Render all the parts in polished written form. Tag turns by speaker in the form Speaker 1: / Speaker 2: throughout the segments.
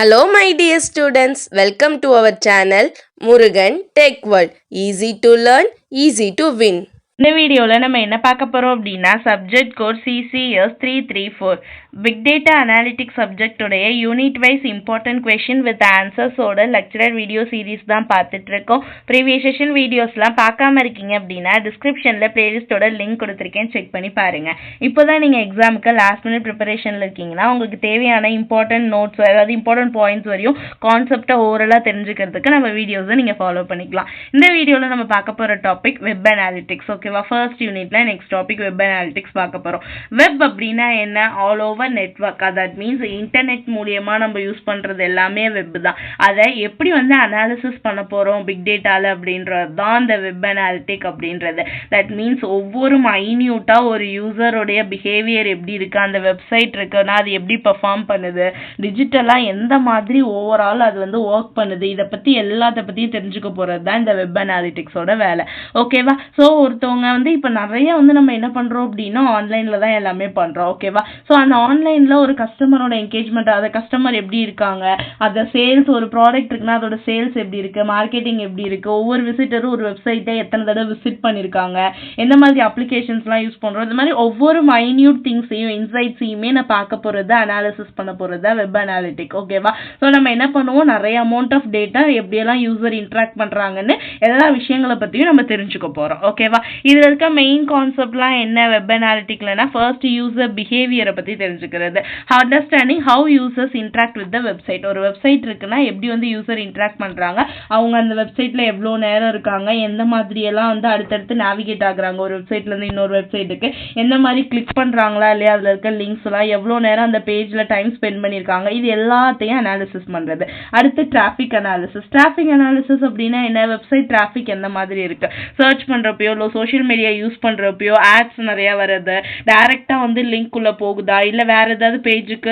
Speaker 1: Hello my dear students, welcome to our channel Murugan Tech World. Easy to learn, easy to win.
Speaker 2: இந்த வீடியோவில் நம்ம என்ன பார்க்க போகிறோம் அப்படின்னா subject code CCS 334 big data analytics சப்ஜெக்டுடைய unit wise important question with ஆன்சர்ஸோட lecturer video series தான் பார்த்துட்டு இருக்கோம். ப்ரீவியஸ் செஷன் வீடியோஸ்லாம் பார்க்காம இருக்கீங்க அப்படின்னா டிஸ்கிரிப்ஷனில் பிளேலிஸ்டோட லிங்க் கொடுத்துருக்கேன், செக் பண்ணி பாருங்கள். இப்போ தான் நீங்கள் எக்ஸாமுக்கு லாஸ்ட் மினிட் ப்ரிப்பரேஷனில் இருக்கீங்கன்னா உங்களுக்கு தேவையான இம்பார்ட்டன்ட் நோட்ஸ், அதாவது இம்பார்ட்டன்ட் பாயிண்ட்ஸ் வரையும் கான்செப்டை ஓவரலாக தெரிஞ்சுக்கிறதுக்கு நம்ம வீடியோஸை நீங்கள் ஃபாலோ பண்ணிக்கலாம். இந்த வீடியோவில் நம்ம பார்க்க போகிற டாபிக் வெப் அனாலிட்டிக்ஸ். ஓகேவா? ஃபர்ஸ்ட் யூனிட்ல நெக்ஸ்ட் டாபிக் வெப் அனாலிட்டிக்ஸ் பார்க்க போறோம். வெப் அப்படின்னா என்ன? All over network. That means internet மூலியமா நம்ம யூஸ் பண்றது எல்லாமே வெப் தான். அதை எப்படி அனாலிசிஸ் பண்ண போறோம் பிக் டேட்டால அப்படின்றது தான் இந்த வெப் அனாலிட்டிக் அப்படின்றது. தட் மீன்ஸ் ஒவ்வொரு மைன்யூட்டா ஒரு யூசருடைய பிஹேவியர் எப்படி இருக்கு, அந்த வெப்சைட் இருக்குன்னா அது எப்படி பெர்ஃபார்ம் பண்ணுது, டிஜிட்டலா எந்த மாதிரி ஓவரால் அது ஒர்க் பண்ணுது, இதை பத்தி எல்லாத்த பத்தியும் தெரிஞ்சுக்க போறது தான் இந்த வெப் அனாலிட்டிக்ஸோட வேலை. ஓகேவா? ஸோ ஒருத்தவங்க இப்போ நிறைய நம்ம என்ன பண்றோம் அப்படின்னா ஆன்லைன்ல தான் எல்லாமே பண்றோம். ஓகேவா? ஸோ அந்த ஆன்லைன்ல ஒரு கஸ்டமரோட என்கேஜ்மெண்ட், அதை கஸ்டமர் எப்படி இருக்காங்க, அதை சேல்ஸ், ஒரு ப்ராடக்ட் இருக்குன்னா அதோட சேல்ஸ் எப்படி இருக்கு, மார்க்கெட்டிங் எப்படி இருக்கு, ஒவ்வொரு விசிட்டரும் ஒரு வெப்சைட்டை எத்தனை தடவை விசிட் பண்ணியிருக்காங்க, எந்த மாதிரி அப்ளிகேஷன்ஸ்லாம் யூஸ் பண்றோம், இந்த மாதிரி ஒவ்வொரு மைன்யூட் திங்ஸையும் இன்சைட்ஸையுமே நான் பார்க்க போறது, அனாலிசிஸ் பண்ண போறது வெப் அனாலிட்டிக். ஓகேவா? ஸோ நம்ம என்ன பண்ணுவோம், நிறைய அமௌண்ட் ஆஃப் டேட்டா எப்படியெல்லாம் யூசர் இன்ட்ராக்ட் பண்றாங்கன்னு எல்லா விஷயங்களை பத்தியும் நம்ம தெரிஞ்சுக்க போறோம். ஓகேவா? இதுல இருக்க மெயின் கான்செப்ட்லாம் என்ன வெப் அனாலிட்டிக்லனா, ஃபர்ஸ்ட் யூசர் பிஹேவியரை பத்தி தெரிஞ்சுக்கிறது, understanding how users interact with the website. ஒரு வெப்சைட் இருக்குன்னா எப்படி யூசர் இன்ட்ராக்ட் பண்றாங்க, அவங்க அந்த வெப்சைட்ல எவ்வளோ நேரம் இருக்காங்க, எந்த மாதிரி எல்லாம் அடுத்தடுத்து நேவிகேட் ஆகுறாங்க, ஒரு வெப்சைட்ல இருந்து இன்னொரு வெப்சைட்டுக்கு எந்த மாதிரி கிளிக் பண்றாங்களா இல்லையா, அதுல இருக்க லிங்க்ஸ் எல்லாம் எவ்வளோ நேரம் அந்த பேஜ்ல டைம் ஸ்பெண்ட் பண்ணிருக்காங்க, இது எல்லாத்தையும் அனாலிசிஸ் பண்றது. அடுத்து டிராஃபிக் அனாலிசிஸ். டிராஃபிக் அனாலிசிஸ் அப்படின்னா என்ன? வெப்சைட் டிராஃபிக் எந்த மாதிரி இருக்கு, சர்ச் பண்றப்பயோ இல்லை சோஷியல் மீடியா யூஸ் பண்றப்பயோ ஆட்ஸ் நிறைய வருது, டைரக்டா லிங்க் உள்ள போகுதா, இல்ல வேற ஏதாவது பேஜுக்கு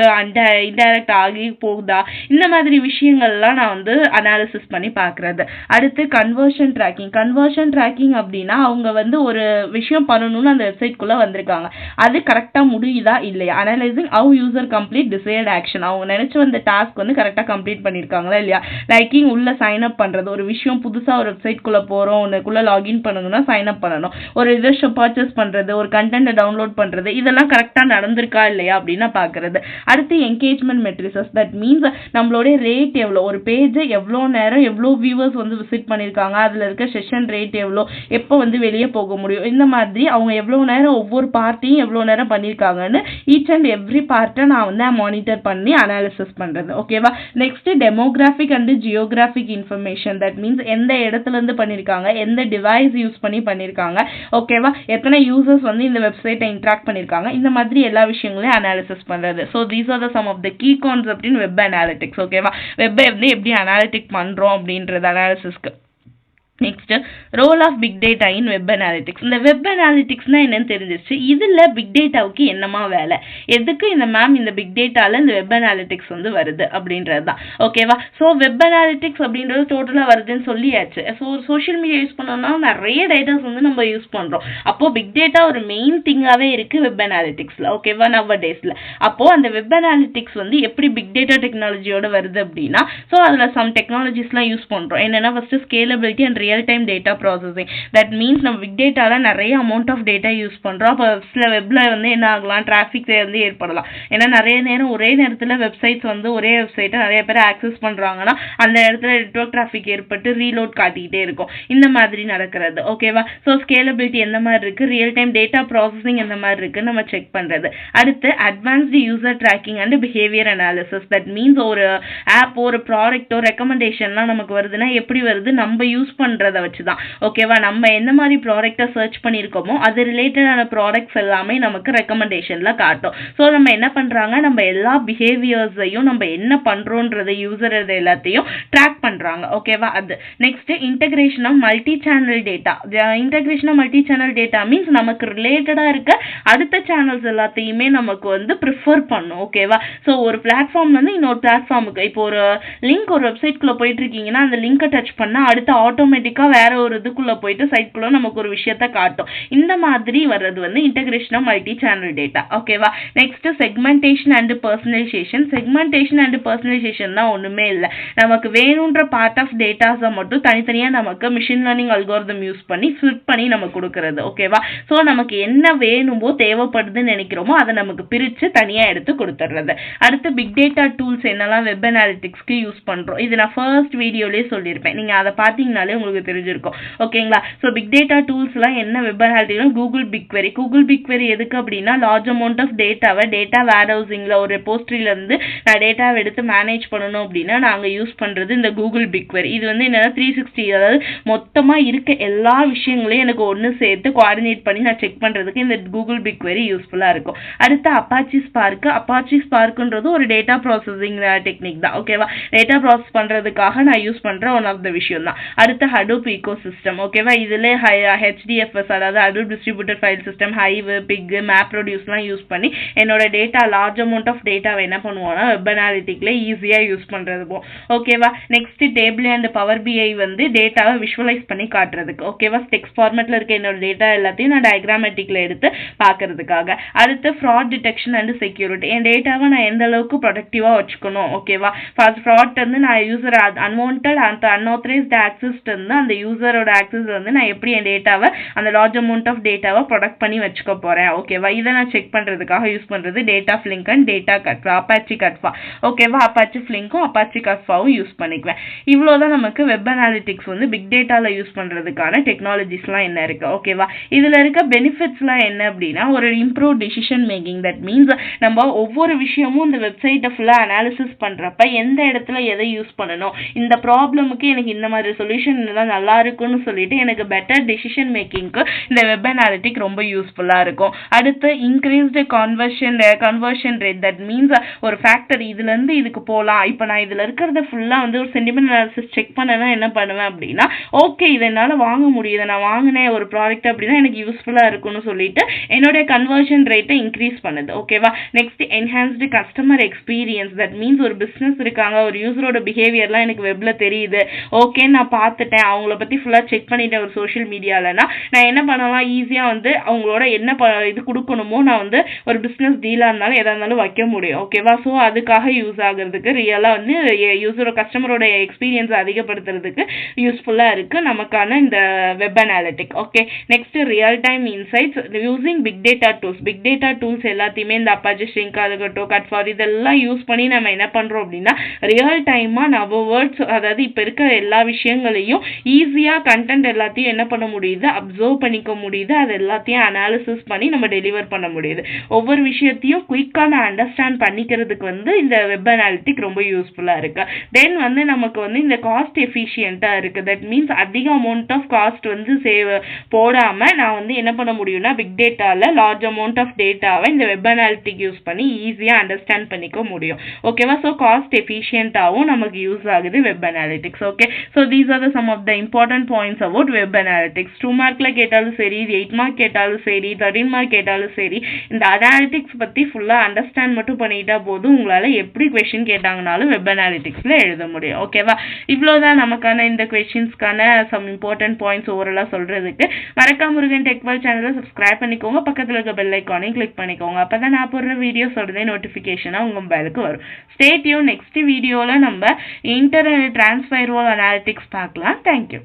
Speaker 2: இன்டைரக்ட் ஆகி போகுதா, இந்த மாதிரி விஷயங்கள்லாம் நான் அனாலிசிஸ் பண்ணி பார்க்கறது. அடுத்து கன்வர்ஷன் ட்ராக்கிங். கன்வர்ஷன் ட்ராக்கிங் அப்படின்னா அவங்க ஒரு விஷயம் பண்ணணும்னு அந்த வெப்சைட் குள்ள வந்திருக்காங்க, அது கரெக்டா முடியுதா இல்லையா, analysing how user complete desired action. அவங்க நினைச்சு வந்த டாஸ்க் கரெக்டா கம்ப்ளீட் பண்ணிருக்காங்களா இல்லையா. லைக்கிங் உள்ள சைன் அப் பண்றது, ஒரு விஷயம் புதுசா ஒரு வெப்சைட் குள்ள போறோம், உனக்குள்ள லாகின் பண்ணணும்னா சைன் அப் பண்ணணும், ஒரு இதை பர்ச்சேஸ் பண்றது, ஒரு கண்டென்ட் டவுன்லோட் பண்றது, இதெல்லாம் கரெக்டா நடந்திருக்கா இல்லையா அப்படின்னு பாக்குறது. அடுத்து என்கேஜ்மெண்ட் மெட்ரிசஸ். தட் மீன்ஸ் நம்மளோட ரேட் எவ்வளோ, ஒரு பேஜ் எவ்வளோ நேரம் எவ்வளோ வியூவர்ஸ் விசிட் பண்ணிருக்காங்க, அதுல இருக்க செஷன் ரேட் எவ்வளோ, எப்போ வெளியே போக முடியும், இந்த மாதிரி அவங்க எவ்வளோ நேரம் ஒவ்வொரு பார்ட்டியும் எவ்வளோ நேரம் பண்ணிருக்காங்கன்னு ஈச் அண்ட் எவ்ரி பார்ட்டை நான் மானிட்டர் பண்ணி அனாலிசிஸ் பண்றது. ஓகேவா? Next demographic and geographic information. That means எந்த இடத்துல இருந்து பண்ணிருக்காங்க, எந்த டிவைஸ் யூஸ் பண்ணி பண்ணிருக்காங்க, ஓகேவா, எத்தனை யூசர்ஸ் இந்த வெப்சைட்டை இன்ட்ராக்ட் பண்ணிருக்காங்க, இந்த மாதிரி எல்லா விஷயங்களையும் அனாலிசிஸ் பண்றது. So these are the some of the key concept in web analytics. ஓகேவா? வெப்பை எப்படி அனாலிட்டிக் பண்றோம் அப்படின்றது அனாலிசிஸ்க்கு. Next role of big data in web analytics. இந்த வெப் அனாலிட்டிக்ஸ்னா என்னன்னு தெரிஞ்சிச்சு. இதுல பிக் டேட்டாவுக்கு என்னமா வேலை, எதுக்கு இந்த பிக் டேட்டால இந்த வெப் அனாலிட்டிக்ஸ் வருது அப்படின்றது தான். ஓகேவா? ஸோ வெப் அனாலிட்டிக்ஸ் அப்படின்றது டோட்டலா வருதுன்னு சொல்லியாச்சு. ஸோ சோஷியல் மீடியா யூஸ் பண்ணோம்னா நிறைய டேட்டாஸ் நம்ம யூஸ் பண்றோம். அப்போ பிக் டேட்டா ஒரு மெயின் திங்காவே இருக்கு வெப் அனாலிட்டிக்ஸ்ல. ஓகேவா? நவ டேஸ்ல அப்போ அந்த வெப் அனாலிட்டிக்ஸ் எப்படி பிக் டேட்டா டெக்னாலஜியோட வருது அப்படின்னா, ஸோ அதுல சம் டெக்னாலஜிஸ்லாம் யூஸ் பண்றோம். என்னன்னா first scalability and real time data processing. That means நம்ம பிக் டேட்டால நிறைய அமௌண்ட் ஆஃப் டேட்டா யூஸ் பண்றோம். அப்போ சில வெப்ல என்ன ஆகலாம், டிராஃபிக் ஏற்படலாம். ஏன்னா நிறைய நேரம் ஒரே நேரத்தில் வெப்சைட்ஸ் ஒரே வெப்சைட்டை நிறைய பேர் ஆக்சஸ் பண்றாங்கன்னா அந்த இடத்துல நெட்வொர்க் டிராஃபிக் ஏற்பட்டு ரீலோட் காட்டிக்கிட்டே இருக்கும். இந்த மாதிரி நடக்கிறது. ஓகேவா? ஸோ ஸ்கேலபிலிட்டி எந்த மாதிரி இருக்கு, ரியல் டைம் டேட்டா ப்ராசஸிங் எந்த மாதிரி இருக்குன்னு நம்ம செக் பண்றது. அடுத்து advanced user tracking and behaviour analysis. That means ஒரு ஆப், ஒரு ப்ராடக்ட்டோ ரெக்கமெண்டேஷன்லாம் நமக்கு வருதுன்னா எப்படி வருது, நம்ம யூஸ் பண்றதை வச்சுதான். ஓகேவா? நம்ம என்ன மாதிரி ப்ராடக்ட்டை சர்ச் பண்ணியிருக்கோமோ அது ரிலேட்டடான ப்ராடக்ட்ஸ் எல்லாமே நமக்கு ரெக்கமெண்டேஷன்ல காட்டும். ஸோ நம்ம என்ன பண்றாங்க, நம்ம எல்லா பிஹேவியர்ஸையும் நம்ம என்ன பண்றோன்றதை யூசர் எல்லாத்தையும் ட்ராக் பண்றாங்க. ஓகேவா? அது next integration of multi channel data. Integration of multi channel data means நமக்கு ரிலேட்டடா இருக்க அடுத்த சேனல்ஸ் எல்லாத்தையுமே நமக்கு ப்ரிஃபர் பண்ணும். ஓகேவா? ஸோ ஒரு பிளாட்ஃபார்ம்ல இன்னொரு பிளாட்ஃபார்முக்கு இப்போ ஒரு லிங்க், ஒரு வெப்சைட் குள்ள போயிட்டு இருக்கீங்கன்னா அந்த லிங்கை டச் பண்ணா அடுத்த ஆட்டோமேட்டிக் ஆட்டோமேட்டிக்காக வேற ஒரு இதுக்குள்ளே போயிட்டு சைட்குள்ளே நமக்கு ஒரு விஷயத்த காட்டும். இந்த மாதிரி வர்றது வந்து integration of multi channel data. ஓகேவா? Next segmentation and personalisation. Segmentation and personalisation தான் ஒன்றுமே இல்லை, நமக்கு வேணுன்ற பார்ட் ஆஃப் டேட்டாஸை மட்டும் தனித்தனியாக நமக்கு மிஷின் லேர்னிங் அல்காரிதம் யூஸ் பண்ணி ஃபிட் பண்ணி நம்ம கொடுக்கறது. ஓகேவா? ஸோ நமக்கு என்ன வேணுமோ தேவைப்படுதுன்னு நினைக்கிறோமோ அதை நமக்கு பிரித்து தனியாக எடுத்து கொடுத்துட்றது. அடுத்து பிக் டேட்டா டூல்ஸ் என்னெல்லாம் வெப் அனாலிட்டிக்ஸ்க்கு யூஸ் பண்ணுறோம், இது நான் ஃபர்ஸ்ட் வீடியோலேயே சொல்லியிருப்பேன், நீங்கள் அதை பார்த்தீங்கனாலே உங்களுக்கு தெரிஞ்சிருக்கும். ஓகேங்களா? ஸோ பிக் டேட்டா டூல்ஸ்லாம் என்ன வெப் அனாலிட்டிக்னா கூகுள் பிக்வெரி. கூகுள் பிக்வெரி எதுக்கு அப்படின்னா லார்ஜ் அமௌண்ட் ஆஃப் டேட்டாவை டேட்டா வேர் ஹவுசிங்கில் ஒரு ரெப்போஸ்ட்ரியிலேருந்து நான் டேட்டாவை எடுத்து மேனேஜ் பண்ணணும் அப்படின்னா நாங்கள் யூஸ் பண்ணுறது இந்த கூகுள் பிக்வெரி. இது வந்து என்னன்னா 360, அதாவது மொத்தமாக இருக்க எல்லா விஷயங்களையும் எனக்கு ஒன்று சேர்த்து கோஆர்டினேட் பண்ணி நான் செக் பண்ணுறதுக்கு இந்த கூகுள் பிக்வெரி யூஸ்ஃபுல்லாக இருக்கும். அடுத்து அப்பாச்சி ஸ்பார்க். அப்பாச்சி ஸ்பார்க்குன்றது ஒரு டேட்டா ப்ராசஸிங் டெக்னிக் தான். ஓகேவா? டேட்டா ப்ராசஸ் பண்ணுறதுக்காக நான் யூஸ் பண்ணுற ஒன் ஆஃப் த விஷயம் தான். அடுத்து ஹடூப் ஈகோ சிஸ்டம். ஓகேவா? இதில் HDFS, அதாவது Hadoop distributed file system, hive, pig, map ப்ரொடியூஸ்லாம் யூஸ் பண்ணி என்னோட டேட்டா லார்ஜ் அமௌண்ட் ஆஃப் டேட்டாவை என்ன பண்ணுவோம்னா வெப் அனாலிட்டிக்ல ஈஸியாக யூஸ் பண்ணுறது. ஓகேவா? நெக்ஸ்ட் டேபிள் அண்ட் பவர் பிஐ வந்து டேட்டாவை விஷுவலைஸ் பண்ணி காட்டுறதுக்கு. ஓகேவா? டெக்ஸ்ட் ஃபார்மேட்டில் இருக்க என்னோட டேட்டா எல்லாத்தையும் நான் டயக்ராமேட்டிக்கில் எடுத்து பார்க்கறதுக்காக. அடுத்து ஃப்ராட் டிடெக்ஷன் அண்ட் செக்யூரிட்டி. என் டேட்டாவை நான் எந்த அளவுக்கு ப்ரொடக்டிவாக வச்சுக்கணும். ஓகேவா? ஃப்ராட் வந்து நான் யூசர் அன்வான்ட் அந்த அன்ஆத்தரைஸ்ட் ஆக்சஸ் இருந்து அந்த யூசரோட ஆக்சஸ் வந்து நான் எப்படி என் டேட்டாவை அந்த லார்ஜ் அமௌண்ட் ஆஃப் டேட்டாவை ப்ரொடக்ட் பண்ணி வச்சுக்க போகிறேன். ஓகேவா? இதை நான் செக் பண்ணுறதுக்காக யூஸ் பண்ணுறது டேட்டா ஃப்ளிங்க் அண்ட் டேட்டா கட்ஃபா, அப்பாச்சி கட்ஃபா. ஓகேவா? அப்பாச்சி ஃப்ளிங்க்கும் அப்பாச்சி கட்ஃபாவும் யூஸ் பண்ணிக்குவேன். இவ்வளோதான் நமக்கு வெப் அனாலிட்டிக்ஸ் வந்து பிக் டேட்டாவில் யூஸ் பண்ணுறதுக்கான டெக்னாலஜிஸ்லாம் என்ன இருக்குது. ஓகேவா? இதில் இருக்க பெனிஃபிட்ஸ்லாம் என்ன அப்படின்னா ஒரு improve decision making. That means நம்ம ஒவ்வொரு விஷயமும் இந்த வெப்சைட்டை ஃபுல்லாக அனாலிசிஸ் பண்ணுறப்ப எந்த இடத்துல எதை யூஸ் பண்ணணும், இந்த ப்ராப்ளமுக்கு எனக்கு இந்த மாதிரி சொல்யூஷன் இருந்தால் நல்லா இருக்குன்னு சொல்லிட்டு எனக்கு பெட்டர் டிசிஷன் மேக்கிங்க்கு இந்த வெப் அனாலிட்டிக் ரொம்ப யூஸ்ஃபுல்லாக இருக்கும். அடுத்து increased conversion rate. That means ஒரு ஃபேக்டர் இதுலேருந்து இதுக்கு போகலாம், இப்போ நான் இதில் இருக்கிறத ஃபுல்லாக வந்து ஒரு சென்டிமெண்ட் அனாலிசிஸ் செக் பண்ணனா என்ன பண்ணுவேன் அப்படின்னா ஓகே இதை என்னால் வாங்க முடியுது, நான் வாங்கினேன் ஒரு ப்ராடக்ட் அப்படின்னா எனக்கு யூஸ்ஃபுல்லாக இருக்குன்னு சொல்லிட்டு என்னுடைய கன்வர்ஷன் ரேட்டை இன்க்ரீஸ் பண்ணுது. ஓகேவா? Next enhanced customer experience. That means ஒரு பிஸ்னஸ் இருக்காங்க, ஒரு யூசரோட பிஹேவியர்லாம் எனக்கு வெப்ல தெரியுது, ஓகே நான் பார்த்துட்டேன், அவங்கள பற்றி ஃபுல்லாக செக் பண்ணிட்டேன் ஒரு சோஷியல் மீடியாலனா நான் என்ன பண்ணலாம், ஈஸியாக வந்து அவங்களோட என்ன இது கொடுக்கணுமோ நான் வந்து ஒரு பிஸ்னஸ் டீலாக இருந்தாலும் எதாக இருந்தாலும் வைக்க முடியும். ஓகேவா? ஸோ அதுக்காக யூஸ் ஆகிறதுக்கு ரியலாக வந்து யூசரோட கஸ்டமரோட எக்ஸ்பீரியன்ஸ் அதிகப்படுத்துறதுக்கு யூஸ்ஃபுல்லாக இருக்குது நமக்கான இந்த web analytic. Okay, next real time insights using big data tools. Big data tools எல்லாத்தையுமே இந்த அப்பாச்சி ஸ்ட்ரிங்க் அதுக்கட்டும் கட்ஃபார் இதெல்லாம் யூஸ் பண்ணி நம்ம என்ன பண்ணுறோம் அப்படின்னா ரியல் டைமாக நம்ம வேர்ட்ஸ், அதாவது இப்போ இருக்கிற எல்லா விஷயங்களையும் ஈஸியாக கண்டென்ட் எல்லாத்தையும் என்ன பண்ண முடியுது, அப்சர்வ் பண்ணிக்க முடியுது, அது எல்லாத்தையும் அனாலிசிஸ் பண்ணி நம்ம டெலிவர் பண்ண முடியுது. ஒவ்வொரு விஷயத்தையும் குயிக்காக நான் அண்டர்ஸ்டாண்ட் பண்ணிக்கிறதுக்கு வந்து இந்த வெப் அனாலிட்டிக் ரொம்ப யூஸ்ஃபுல்லாக இருக்கு. தென் வந்து நமக்கு வந்து இந்த காஸ்ட் எஃபிஷியண்ட்டாக இருக்குது. தட் மீன்ஸ் அதிக அமௌண்ட் ஆஃப் காஸ்ட் வந்து போடாமல் நான் வந்து என்ன பண்ண முடியும்னா பிக் டேட்டாவில் லார்ஜ் அமௌண்ட் ஆஃப் டேட்டாவை இந்த வெப் அனாலிட்டிக் யூஸ் பண்ணி ஈஸியாக அண்டர்ஸ்டாண்ட் பண்ணிக்க முடியும். ஓகேவா? ஸோ காஸ்ட் எஃபிஷியண்ட்டாகவும் நமக்கு யூஸ் ஆகுது web analytics. Okay, so these are the some of the important points about web analytics. 2 மார்க்கில் கேட்டாலும் சரி, 8 மார்க் கேட்டாலும் சரி, 13 மார்க் கேட்டாலும் சரி, இந்த அனாலிட்டிக்ஸ் பற்றி ஃபுல்லாக அண்டர்ஸ்டாண்ட் மட்டும் பண்ணிட்டா போதும், உங்களால் எப்படி கொஸ்டின் கேட்டாங்கனாலும் வெப் அனாலிட்டிக்ஸில் எழுத முடியும். ஓகேவா? இவ்வளோதான் நமக்கான இந்த கொஸ்டின்ஸ்க்கான சம் இம்பார்ட்டன்ட் பாயிண்ட்ஸ் ஓவராலாக சொல்கிறதுக்கு. மறக்காம முருகன் டெக்வல் சேனலை சப்ஸ்கிரைப் பண்ணிக்கோங்க, பக்கத்தில் இருக்க பெல் ஐக்கானையும் கிளிக் பண்ணிக்கோங்க. அப்போ தான் நான் போடுற வீடியோஸ் உடனே நோட்டிஃபிகேஷனாக உங்கள் மொபைலுக்கு வரும். Stay tune. நெக்ஸ்ட் வீடியோவில் நம்ம இன்டர் அண்ட் டிரான்ஸ்ஃபைர்வால் அனாலிட்டிக்ஸ் பார்க்கலாம். தேங்க்யூ.